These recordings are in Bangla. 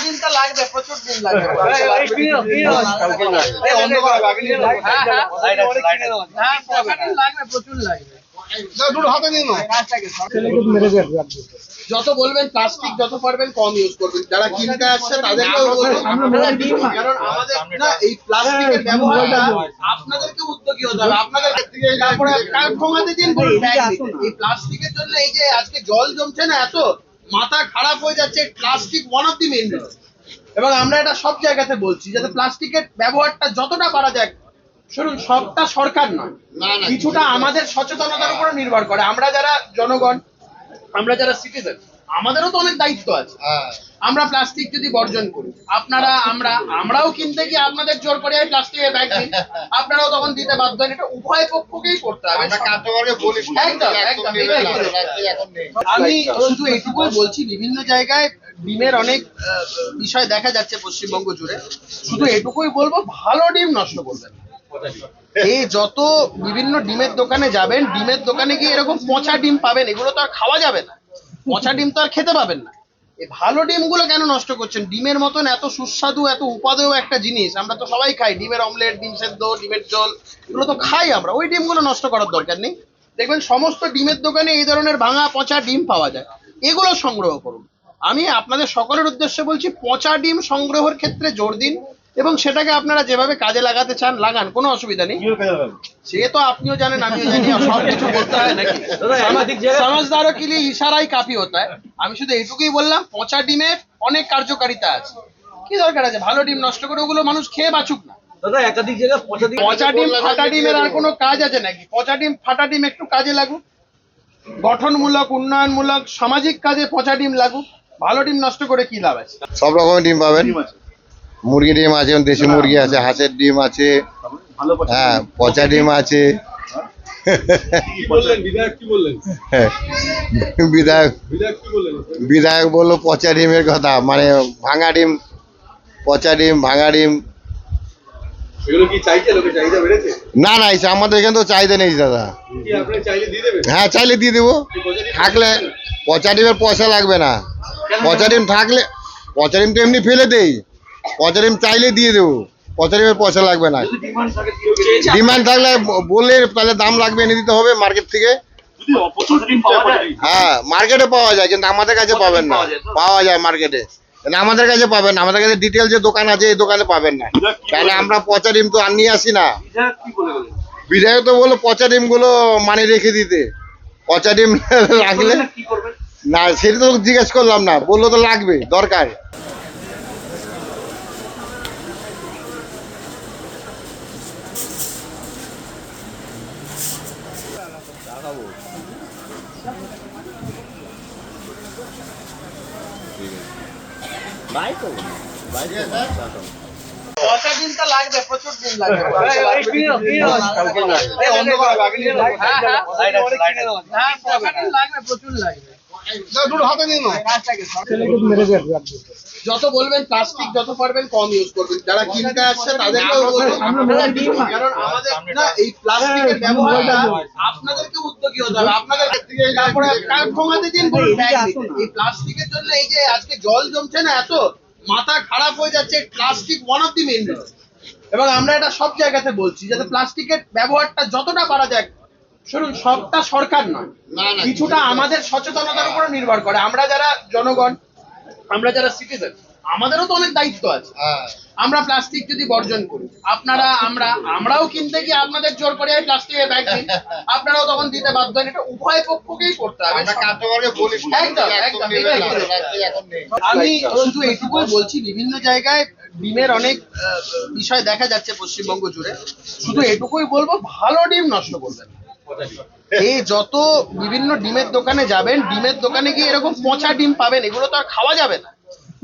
দিন তো লাগবে, প্রচুর দিন লাগবে। প্রচুর লাগবে। যত বলবেন প্লাস্টিক যত পারবেন কম ইউজ করবেন। যারা কিনতে আসছে তাদেরকেও বলবো, কারণ আমাদের না এই প্লাস্টিকের ব্যবহারটা আপনাদেরকে উদ্যোগী হতে হবে। আপনাদের তারপরে কমাতে দিন, এই প্লাস্টিকের জন্য এই যে আজকে জল জমছে না, এত মাথা খারাপ হয়ে যাচ্ছে। Plastic one of the main, এবং আমরা এটা সব জায়গাতে বলছি যাতে প্লাস্টিকের ব্যবহারটা যতটা পারা যায়। শুনুন, সবটা সরকার নয়, কিছুটা আমাদের সচেতনতার উপর নির্ভর করে। আমরা যারা জনগণ, আমরা যারা সিটিজেন, আমাদেরও তো অনেক দায়িত্ব আছে। আমরা প্লাস্টিক যদি বর্জন করি, আপনারা আমরাও কিনতে গিয়ে আপনাদের জোর করে প্লাস্টিকের ব্যাগ দিন, আপনারাও তখন দিতে বাধ্য হন। এটা উভয় পক্ষকেই করতে হবে। আমি শুধু এইটুকুই বলছি, বিভিন্ন জায়গায় ডিমের অনেক বিষয় দেখা যাচ্ছে পশ্চিমবঙ্গ জুড়ে। শুধু এটুকুই বলবো, ভালো ডিম নষ্ট করবেন। এই যত বিভিন্ন ডিমের দোকানে যাবেন, ডিমের দোকানে গিয়ে এরকম পচা ডিম পাবেন, এগুলো তো আর খাওয়া যাবে না। পচা ডিম তো আর খেতে পাবেন না। এই ভালো ডিমগুলো কেন নষ্ট করছেন? ডিমের মতন এত সুস্বাদু, এত উপাদেয় একটা জিনিস আমরা তো সবাই খাই। ডিমের অমলেট, ডিম সেদ্ধ, ডিমের ঝোল, এগুলো তো খাই আমরা। ওই ডিমগুলো নষ্ট করার দরকার নেই। দেখবেন সমস্ত ডিমের দোকানে এই ধরনের ভাঙা পচা ডিম পাওয়া যায়, এগুলো সংগ্রহ করুন। আমি আপনাদের সকলের উদ্দেশ্যে বলছি, পচা ডিম সংগ্রহের ক্ষেত্রে জোর দিন, এবং সেটাকে আপনারা যেভাবে কাজে লাগাতে চান লাগান, কোনো অসুবিধা নেই। সে তো আপনিও জানেন, আমিও জানি, সব কিছু বলতে হয় নাকি? সমাজদারও কি ইশারাই কাফি হতা হয়। আমি শুধু এইটুকুই বললাম, পচা ডিমের অনেক কার্যকারিতা আছে। কি দরকার আছে ভালো ডিম নষ্ট করে? ওগুলো মানুষ খেয়ে বাঁচুক না। একাধিক জায়গায় পচা ডিম ফাটা ডিমের আর কোনো কাজ আছে নাকি? পচা ডিম ফাটা ডিম একটু কাজে লাগুক, গঠনমূলক, উন্নয়নমূলক, সামাজিক কাজে পচা ডিম লাগুক। ভালো ডিম নষ্ট করে কি লাভ আছে? সব রকমের ডিম পাবেন। মুরগি ডিম আছে, দেশি মুরগি আছে, হাঁসের ডিম আছে, হ্যাঁ, পচা ডিম আছে। বিধায়ক বললো পচা ডিমের কথা, মানে ভাঙা ডিম, পচা ডিম, ভাঙা ডিম। না না, আমাদের এখানে তো চাহিদা নেই দাদা। হ্যাঁ, চাইলে দিয়ে দেবো। থাকলে পচা ডিমের পয়সা লাগবে না। পচা ডিম থাকলে, পচা ডিম তো এমনি ফেলে দেই, পচা ডিম চাইলে দিয়ে দেবো। পচা ডিমের পয়সা লাগবে না। ডিমান্ড থাকলে বললে তাহলে দাম লাগবে, এনে দিতে হবে মার্কেট থেকে। হ্যাঁ, মার্কেটে পাওয়া যায়, কিন্তু আমাদের কাছে পাবেন না। পাওয়া যায় মার্কেটে, কিন্তু আমাদের কাছে পাবেন না। আমাদের কাছে ডিটেল যে দোকান আছে, এই দোকানে পাবেন না। তাহলে আমরা পচা ডিম তো আর নিয়ে আসি না। বিধায়ক তো বললো পচা ডিম গুলো মানে রেখে দিতে। পচা ডিম রাখলে না, সেটা তো জিজ্ঞেস করলাম না, বললো তো লাগবে, দরকার। পচা দিন তো লাগবে, প্রচুর দিন লাগবে। প্রচুর লাগবে। যত বলবেন প্লাস্টিক যত পারবেন কম ইউজ করবেন। যারা কিনতে আসছে তাদেরকেও বলবো, কারণ আমাদের না এই প্লাস্টিকের ব্যবহারটা আপনাদেরকে উদ্যোগী হতে হবে। আপনাদের তারপরে কমাতে দিন। এই প্লাস্টিকের জন্য এই যে আজকে জল জমছে না, এত মাথা খারাপ হয়ে যাচ্ছে। Plastic one of the main, এবং আমরা এটা সব জায়গাতে বলছি যাতে প্লাস্টিকের ব্যবহারটা যতটা পারা যায়। শুনুন, সবটা সরকার নয়, কিছুটা আমাদের সচেতনতার উপর নির্ভর করে। আমরা যারা জনগণ, আমরা যারা সিটিজেন, আমাদেরও তো অনেক দায়িত্ব আছে। আমরা প্লাস্টিক যদি বর্জন করি, আপনারা আমরাও কিনতে গিয়ে আপনাদের জোর করে প্লাস্টিকের ব্যাগ দিন, আপনারাও তখন দিতে বাধ্য হন। এটা উভয় পক্ষকেই করতে হবে। আমি শুধু এইটুকুই বলছি, বিভিন্ন জায়গায় ডিমের অনেক বিষয় দেখা যাচ্ছে পশ্চিমবঙ্গ জুড়ে। শুধু এটুকুই বলবো, ভালো ডিম নষ্ট করবেন। এই যত বিভিন্ন ডিমের দোকানে যাবেন, ডিমের দোকানে গিয়ে এরকম পচা ডিম পাবেন, এগুলো তো আর খাওয়া যাবে না।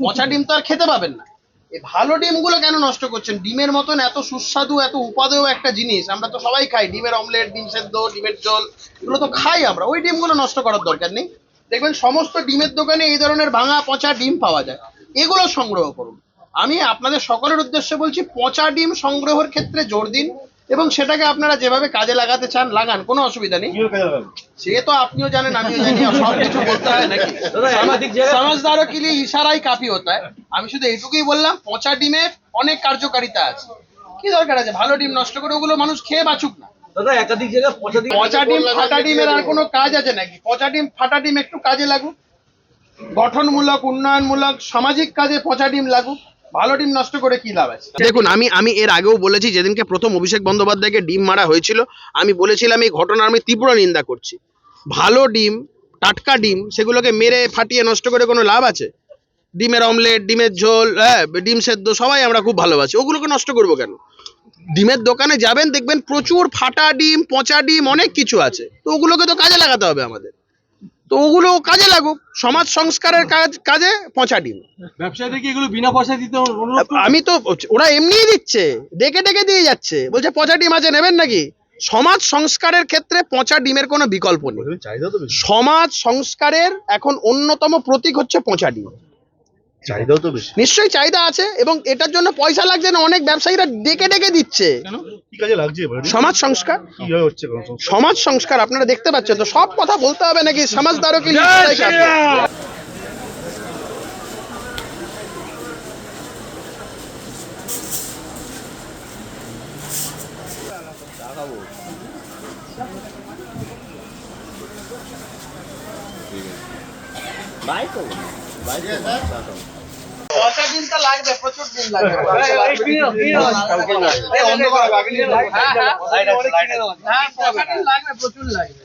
পচা ডিম তো আর খেতে পাবেন না। এই ভালো ডিমগুলো কেন নষ্ট করছেন? ডিমের মতন এত সুস্বাদু, এত উপাদেয় একটা জিনিস আমরা তো সবাই খাই। ডিমের অমলেট, ডিম সেদ্ধ, ডিমের ঝোল, এগুলো তো খাই আমরা। ওই ডিমগুলো নষ্ট করার দরকার নেই। দেখবেন সমস্ত ডিমের দোকানে এই ধরনের ভাঙা পচা ডিম পাওয়া যায়, এগুলো সংগ্রহ করুন। আমি আপনাদের সকলের উদ্দেশ্যে বলছি, পচা ডিম সংগ্রহের ক্ষেত্রে জোর দিন, এবং সেটাকে আপনারা যেভাবে কাজে লাগাতে চান লাগান, কোনো অসুবিধা নেই। সে তো আপনিও জানেন, আমিও জানি, সব কিছু বলতে হয় নাকি? সমাজদারও के लिए ইশারাই কাফি হতা হয়। আমি শুধু এইটুকুই বললাম, পচা ডিমের অনেক কার্যকারিতা আছে। কি দরকার আছে ভালো ডিম নষ্ট করে? ওগুলো মানুষ খেয়ে বাঁচুক না। দাদা একাধিক জায়গায় পচা ডিম ফাটা ডিমের আর কোনো কাজ আছে নাকি? পচা ডিম ফাটা ডিম একটু কাজে লাগুক, গঠনমূলক, উন্নয়নমূলক, সামাজিক কাজে পচা ডিম লাগুক। ভালো ডিম নষ্ট করে কি লাভ আছে? দেখুন, আমি এর আগেও বলেছি, যেদিনকে প্রথম অভিষেক বন্দ্যোপাধ্যায়কে ডিম মারা হয়েছিল, আমি বলেছিলাম এই ঘটনার আমি তীব্র নিন্দা করছি। ভালো ডিম, টাটকা ডিম, সেগুলোকে মেরে ফাটিয়ে নষ্ট করে কোনো লাভ আছে? ডিমের অমলেট, ডিমের ঝোল, হ্যাঁ, ডিম সেদ্ধ সবাই আমরা খুব ভালোবাসি, ওগুলোকে নষ্ট করবো কেন? ডিমের দোকানে যাবেন, দেখবেন প্রচুর ফাটা ডিম, পচা ডিম, অনেক কিছু আছে। তো ওগুলোকে তো কাজে লাগাতে হবে আমাদের, তো ওগুলো কাজে লাগুক। সমাজ সংস্কারের কাজে পচা ডিম। ব্যবসায়ীদের কি এগুলো বিনা পয়সা দিতে অনুরোধ করবেন? আমি তো, ওরা এমনিই দিচ্ছে, ডেকে ডেকে দিয়ে যাচ্ছে, বলছে পচা ডিম আছে, নেবেন নাকি? সমাজ সংস্কারের ক্ষেত্রে পচা ডিমের কোনো বিকল্প নেই। চাহিদা তো বেশি। সমাজ সংস্কারের এখন অন্যতম প্রতীক হচ্ছে পচা ডিম। চাহিদাও তো বেশি। নিশ্চয়ই চাহিদা আছে, এবং এটার জন্য পয়সা লাগছে না, অনেক ব্যবসায়ীরা ডেকে ডেকে দিচ্ছে। কেন কি কাজে লাগছে এবারে? সমাজ সংস্কার, কিভাবে হচ্ছে কোন সংস্থা? সমাজ সংস্কার আপনারা দেখতে পাচ্ছেন তো, সব কথা বলতে হবে নাকি? সমাজদারও কি পচা ডিমটা লাগবে, প্রচুর ডিম লাগবে। হ্যাঁ, পচা ডিম লাগবে, প্রচুর লাগবে।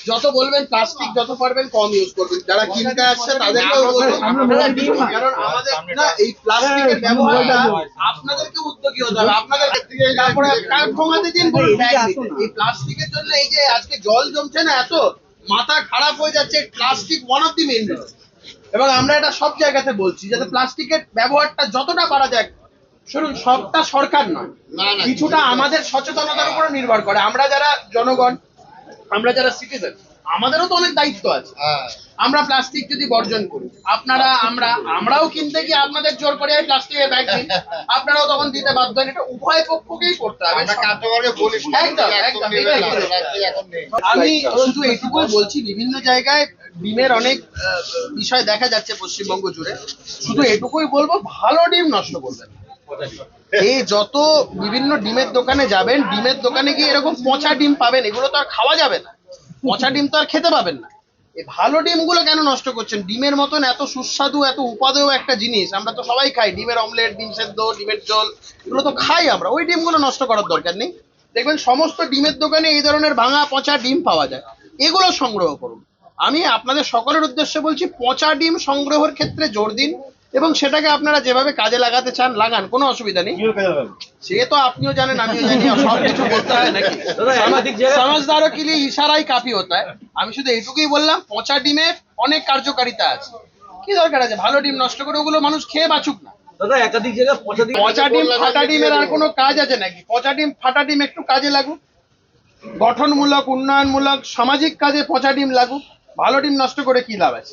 যত বলবেন প্লাস্টিক, যত পারবেন কম ইউজ করবেন। যারা কিনতে আসছে তাদেরকেও বলবো, কারণ আমাদের না এই প্লাস্টিকের ব্যবহারটা আপনাদেরকে উদ্যোগী হতে হবে। আপনাদের তারপরে ঠোঙাতে দিন, বলুন ব্যাগ দিতে। এই প্লাস্টিকের জন্য এই যে আজকে জল জমছে না, এত মাথা খারাপ হয়ে যাচ্ছে। Plastic one of the main, এবং আমরা এটা সব জায়গাতে বলছি যাতে প্লাস্টিকের ব্যবহারটা যতটা পারা যায়। শুনুন, সবটা সরকার নয়, কিছুটা আমাদের সচেতনতার উপর নির্ভর করে। আমরা যারা জনগণ, আমরা যারা সিটিজেন, আমাদেরও তো অনেক দায়িত্ব আছে। আমরা প্লাস্টিক যদি বর্জন করি, আপনারা, আমরাও কিনতে গিয়ে আপনাদের জোর করে প্লাস্টিকের ব্যাগ দিই, আপনারাও তখন দিতে বাধ্য হন। এটা উভয় পক্ষকেই করতে হবে। একদম, এটাই করে। আমি শুধু এইটুকুই বলছি, বিভিন্ন জায়গায় ডিমের অনেক বিষয় দেখা যাচ্ছে পশ্চিমবঙ্গ জুড়ে। শুধু এটুকুই বলবো, ভালো ডিম নষ্ট করবেন না। এই যত বিভিন্ন ডিমের দোকানে যাবেন, ডিমের দোকানে গিয়ে এরকম পচা ডিম পাবেন, এগুলো তো আর খাওয়া যাবে না। পচা ডিম তো আর খেতে পাবেন না। এই ভালো ডিমগুলো কেন নষ্ট করছেন? ডিমের মতন এত সুস্বাদু, এত উপাদেয় একটা জিনিস আমরা তো সবাই খাই। ডিমের অমলেট, ডিম সেদ্ধ, ডিমের ঝোল, এগুলো তো খাই আমরা। ওই ডিমগুলো নষ্ট করার দরকার নেই। দেখবেন সমস্ত ডিমের দোকানে এই ধরনের ভাঙা পচা ডিম পাওয়া যায়, এগুলো সংগ্রহ করুন। আমি আপনাদের সকলের উদ্দেশ্যে বলছি, পচা ডিম সংগ্রহের ক্ষেত্রে জোর দিন, এবং সেটাকে আপনারা যেভাবে কাজে লাগাতে চান লাগান, কোনো অসুবিধা নেই। সে তো আপনিও জানেন, আমিও জানি, সব কিছু বলতে হয় নাকি? সমাজদারও के लिए ইশারাই কাফি হতা হয়। আমি শুধু এইটুকুই বললাম, পচা ডিমের অনেক কার্যকারিতা আছে। কি দরকার আছে ভালো ডিম নষ্ট করে? ওগুলো মানুষ খেয়ে বাঁচুক না। দাদা একাধিক জায়গায় পচা ডিম ফাটা ডিমের আর কোনো কাজ আছে নাকি? পচা ডিম ফাটা ডিম একটু কাজে লাগুক, গঠনমূলক, উন্নয়নমূলক, সামাজিক কাজে পচা ডিম লাগুক। ভালো ডিম নষ্ট করে কি লাভ আছে?